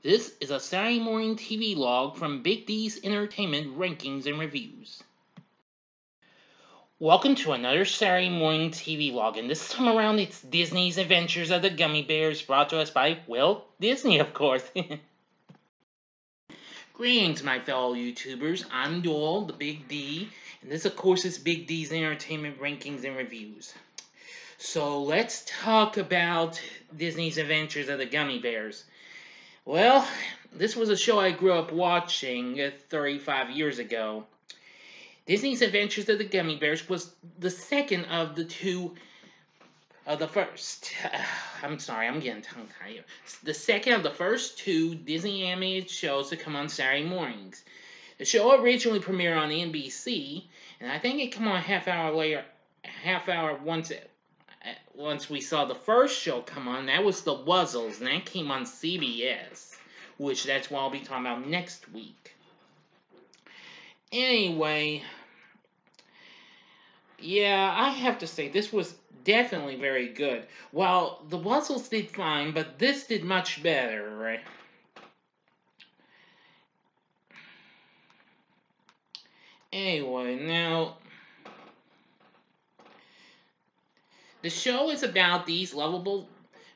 This is a Saturday Morning TV log from Big D's Entertainment Rankings and Reviews. Welcome to another Saturday Morning TV log, and this time around it's Disney's Adventures of the Gummi Bears, brought to us by, well, Disney, of course. Greetings, my fellow YouTubers. I'm Doyle, the Big D, and this, of course, is Big D's Entertainment Rankings and Reviews. So let's talk about Disney's Adventures of the Gummi Bears. Well, this was a show I grew up watching 35 years ago. Disney's Adventures of the Gummi Bears was the second of the first. I'm sorry, I'm getting tongue-tied. The second of the first two Disney animated shows to come on Saturday mornings. The show originally premiered on NBC, and I think it came on a half hour once we saw the first show come on. That was The Wuzzles, and that came on CBS, which that's what I'll be talking about next week. Anyway, yeah, I have to say, this was definitely very good. Well, The Wuzzles did fine, but this did much better, right? Anyway, now, the show is about these lovable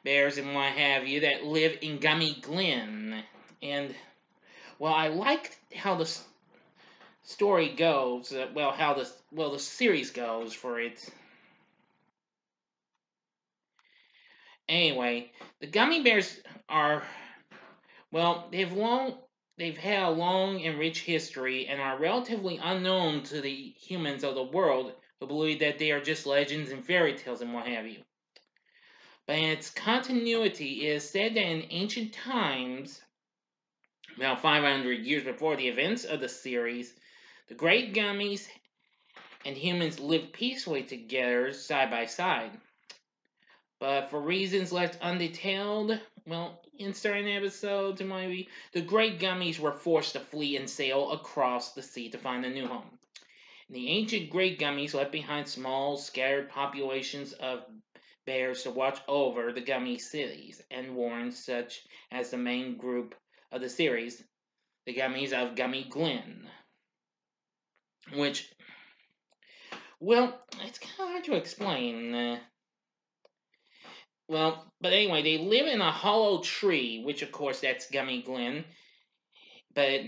bears and what have you that live in Gummi Glen. And, well, I liked how the story goes, the series goes for it. Anyway, the Gummi Bears are, well, they've had a long and rich history and are relatively unknown to the humans of the world who believe that they are just legends and fairy tales and what have you. But in its continuity, it is said that in ancient times, about 500 years before the events of the series, the great gummies and humans lived peacefully together side by side. But for reasons left undetailed, well, in certain episodes, the great gummies were forced to flee and sail across the sea to find a new home. The ancient great gummies left behind small, scattered populations of bears to watch over the gummy cities and warn such as the main group of the series, the gummies of Gummi Glen. Which, well, it's kind of hard to explain. But anyway, they live in a hollow tree, which of course that's Gummi Glen. But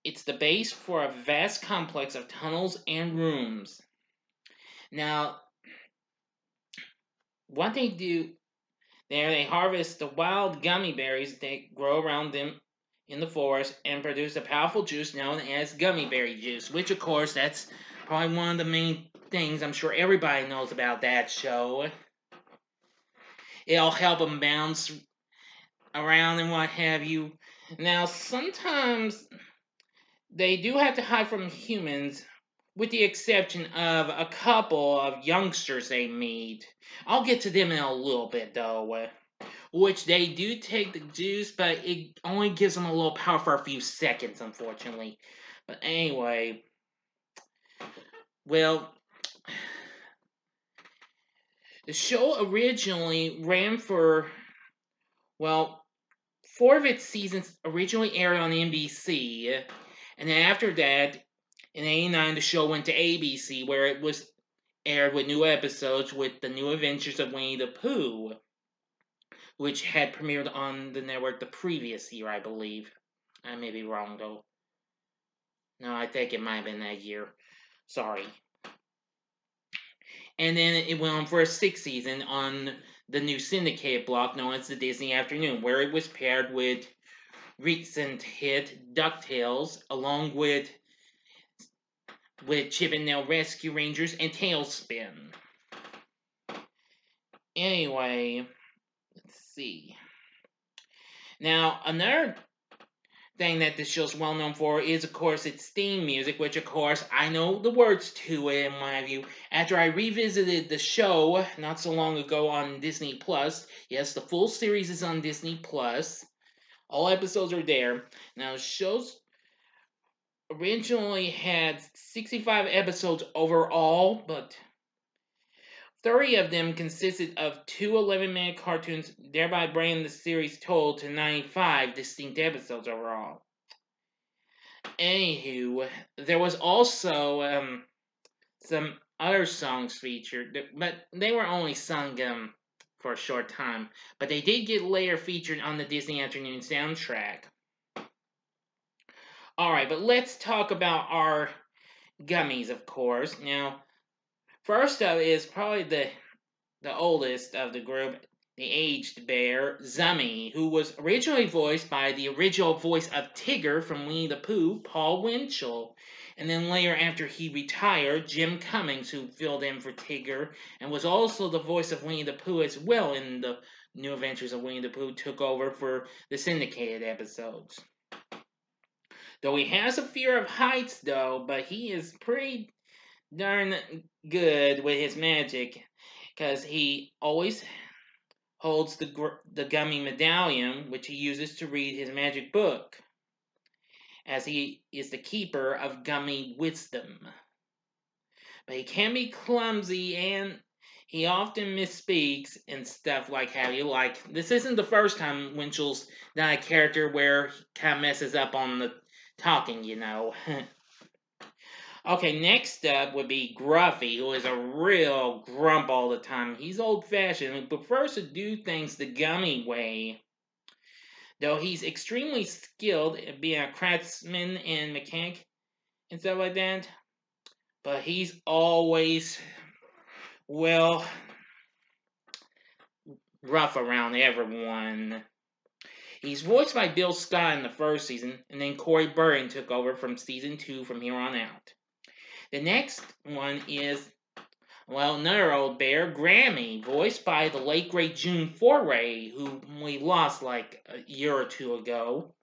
it's the base for a vast complex of tunnels and rooms. Now, what they do there, they harvest the wild gummy berries that grow around them in the forest and produce a powerful juice known as gummy berry juice, which of course that's probably one of the main things I'm sure everybody knows about that show. It'll help them bounce around and what have you. Now, sometimes they do have to hide from humans, with the exception of a couple of youngsters they meet. I'll get to them in a little bit, though. Which they do take the juice, but it only gives them a little power for a few seconds, unfortunately. But anyway, well, the show originally ran for, well, 4 of its seasons originally aired on NBC, and then after that, in '89, the show went to ABC, where it was aired with new episodes with the New Adventures of Winnie the Pooh, which had premiered on the network the previous year, I believe. I may be wrong, though. No, I think it might have been that year. Sorry. And then it went on for a 6th season on the new syndicated block known as the Disney Afternoon, where it was paired with recent hit DuckTales, along with Chip and Dale Rescue Rangers and Tailspin. Anyway, let's see. Now, another thing that this show's well known for is, of course, its theme music, which, of course, I know the words to it and what have you. After I revisited the show not so long ago on Disney Plus, yes, the full series is on Disney Plus. All episodes are there. Now, the show's originally had 65 episodes overall, but 30 of them consisted of two 11-minute cartoons, thereby bringing the series total to 95 distinct episodes overall. Anywho, there was also some other songs featured, but they were only sung for a short time. But they did get later featured on the Disney Afternoon soundtrack. Alright, but let's talk about our gummies, of course. Now, first up is probably the oldest of the group, the aged bear, Zummy, who was originally voiced by the original voice of Tigger from Winnie the Pooh, Paul Winchell. And then later, after he retired, Jim Cummings, who filled in for Tigger, and was also the voice of Winnie the Pooh as well in the New Adventures of Winnie the Pooh, took over for the syndicated episodes. Though he has a fear of heights, though, but he is pretty darn good with his magic, because he always holds the gummy medallion, which he uses to read his magic book, as he is the keeper of gummy wisdom. But he can be clumsy, and he often misspeaks and stuff like have you. Like, this isn't the first time Winchell's done a character where he kind of messes up on the talking, you know. Okay, next up would be Gruffy, who is a real grump all the time. He's old-fashioned and prefers to do things the gummy way. Though he's extremely skilled at being a craftsman and mechanic and stuff like that. But he's always, well, rough around everyone. He's voiced by Bill Scott in the first season, and then Corey Burton took over from season 2 from here on out. The next one is, well, another old bear, Grammy, voiced by the late great June Foray, who we lost like a year or two ago.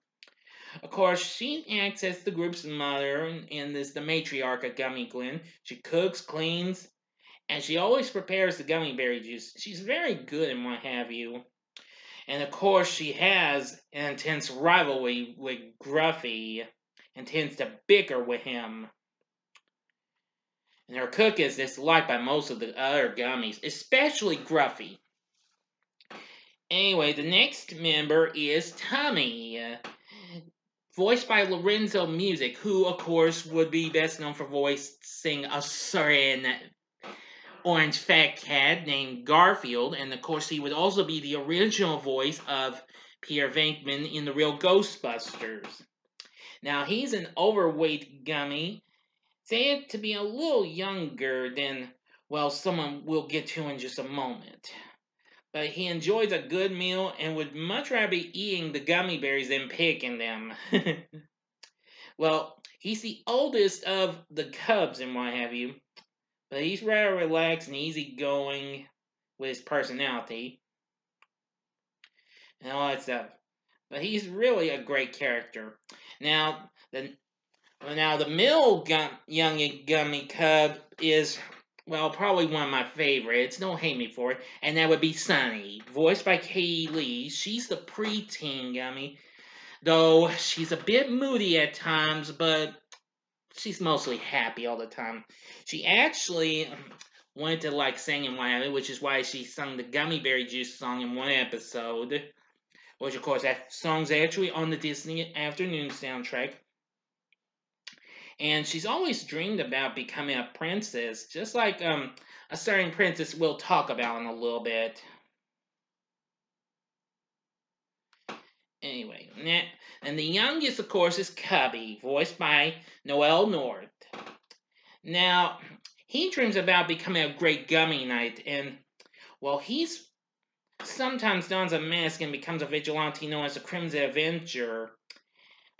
Of course, she acts as the group's mother and is the matriarch of Gummy Glen. She cooks, cleans, and she always prepares the gummy berry juice. She's very good and what have you. And of course, she has an intense rivalry with Gruffy and tends to bicker with him. And her cook is disliked by most of the other gummies, especially Gruffy. Anyway, the next member is Tummy, voiced by Lorenzo Music, who, of course, would be best known for voicing a certain orange fat cat named Garfield, and of course, he would also be the original voice of Peter Venkman in the real Ghostbusters. Now, he's an overweight gummy, said to be a little younger than, well, someone we'll get to in just a moment. But he enjoys a good meal and would much rather be eating the gummy berries than picking them. Well, he's the oldest of the cubs and what have you, but he's rather relaxed and easygoing with his personality and all that stuff. But he's really a great character. Now, the middle young gummy cub is, well, probably one of my favorites. Don't hate me for it. And that would be Sunny, voiced by Katie Lee. She's the preteen gummy, though she's a bit moody at times, but she's mostly happy all the time. She actually wanted to like sing in one, which is why she sung the Gummy Berry Juice song in one episode. Which, of course, that song's actually on the Disney Afternoon soundtrack. And she's always dreamed about becoming a princess, just like a certain princess we'll talk about in a little bit. Anyway, and the youngest, of course, is Cubby, voiced by Noel North. Now, he dreams about becoming a great gummy knight, and, well, he's sometimes dons a mask and becomes a vigilante known as the Crimson Avenger.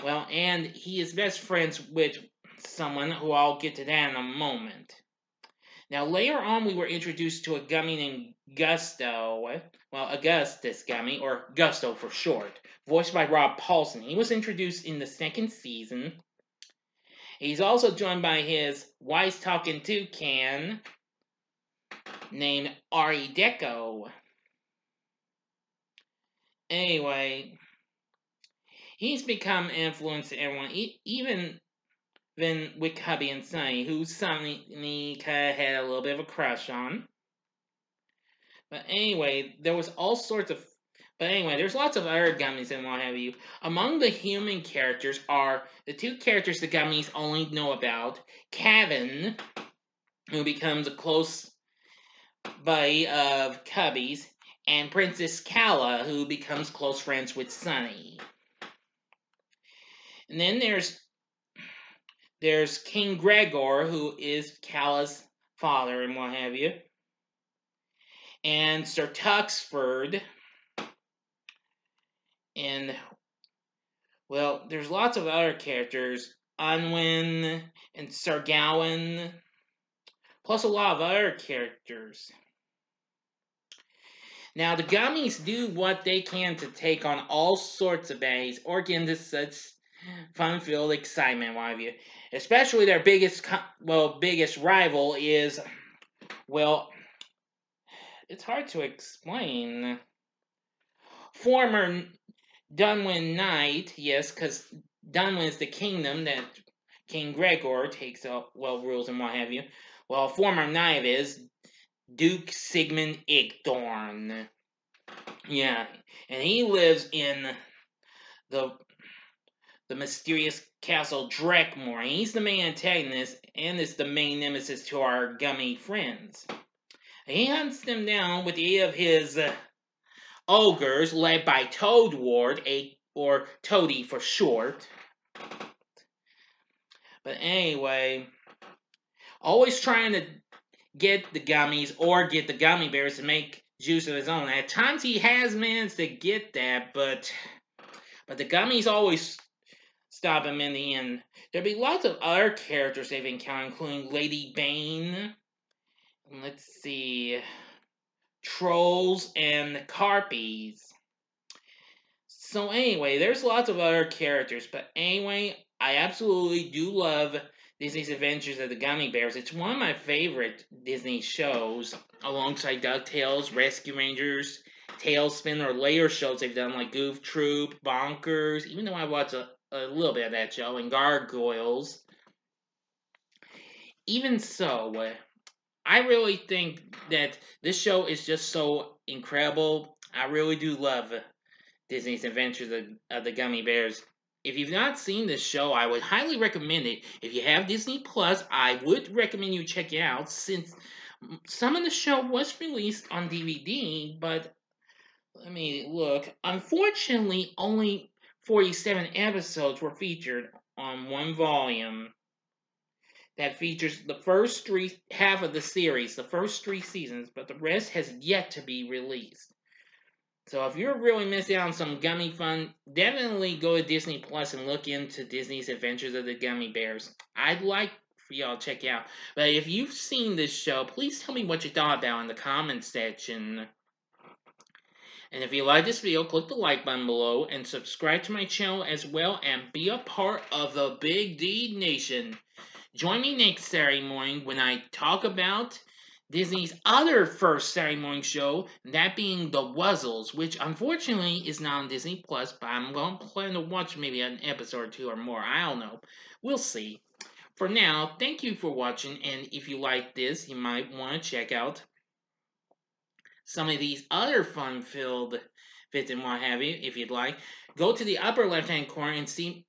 Well, and he is best friends with someone who I'll get to that in a moment. Now, later on, we were introduced to a gummy named Gusto. Well, Augustus Gummy, or Gusto for short, voiced by Rob Paulson. He was introduced in the second season. He's also joined by his wise-talking toucan named Ari Deco. Anyway, he's become influenced to everyone, even with Cubby and Sunny, who Sunny kind of had a little bit of a crush on. But anyway, there was all sorts of. But anyway, there's lots of other gummies and what have you. Among the human characters are the two characters the gummies only know about: Kevin, who becomes a close buddy of Cubby's, and Princess Kala, who becomes close friends with Sunny. And then there's King Gregor, who is Kala's father and what have you, and Sir Tuxford, and well, there's lots of other characters, Unwin and Sir Gawain, plus a lot of other characters. Now, the gummies do what they can to take on all sorts of baddies or get into such fun-filled excitement, what have you. Especially their biggest rival is, well, it's hard to explain. Former Dunwin Knight, yes, because Dunwin is the kingdom that King Gregor takes up, rules and what have you. Well, former knight is Duke Sigmund Igthorn. Yeah, and he lives in the mysterious castle Dreckmore. And he's the main antagonist and is the main nemesis to our gummy friends. And he hunts them down with the aid of his ogres, led by Toadward, or Toady for short. But anyway, always trying to get the gummies or get the gummy bears to make juice of his own. At times he has managed to get that, but the gummies always stop him in the end. There'll be lots of other characters they've encountered, including Lady Bane, let's see, Trolls, and the Carpies. So anyway, there's lots of other characters, but anyway, I absolutely do love Disney's Adventures of the Gummi Bears. It's one of my favorite Disney shows, alongside DuckTales, Rescue Rangers, Tailspin, or later shows they've done like Goof Troop, Bonkers, even though I watched a little bit of that show, and Gargoyles. Even so, I really think that this show is just so incredible. I really do love Disney's Adventures of the Gummi Bears. If you've not seen this show, I would highly recommend it. If you have Disney Plus, I would recommend you check it out, since some of the show was released on DVD, but let me look. Unfortunately, only 47 episodes were featured on one volume that features the first half of the series, the first 3 seasons, but the rest has yet to be released. So if you're really missing out on some gummy fun, definitely go to Disney Plus and look into Disney's Adventures of the Gummi Bears. I'd like for y'all to check it out. But if you've seen this show, please tell me what you thought about it in the comments section. And if you like this video, click the like button below and subscribe to my channel as well, and be a part of the Big D Nation. Join me next Saturday morning when I talk about Disney's other first Saturday morning show, that being The Wuzzles, which unfortunately is not on Disney Plus, but I'm going to plan to watch maybe an episode or 2 or more. I don't know. We'll see. For now, thank you for watching, and if you like this, you might want to check out some of these other fun-filled bits and what have you, if you'd like. Go to the upper left-hand corner and see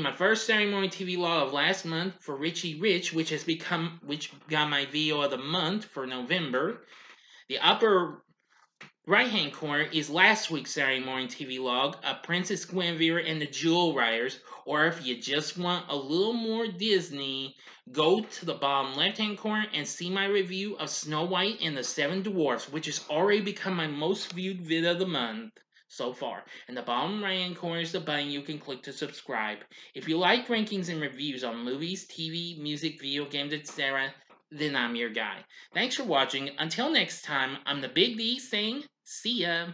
my first Saturday Morning TVLog of last month for Richie Rich, which got my video of the month for November. The upper right-hand corner is last week's Saturday Morning TVLog of Princess Guinevere and the Jewel Riders. Or if you just want a little more Disney, go to the bottom left-hand corner and see my review of Snow White and the Seven Dwarfs, which has already become my most viewed video of the month so far. In the bottom right hand corner is the button you can click to subscribe. If you like rankings and reviews on movies, TV, music, video games, etc., then I'm your guy. Thanks for watching. Until next time, I'm the Big D saying, see ya.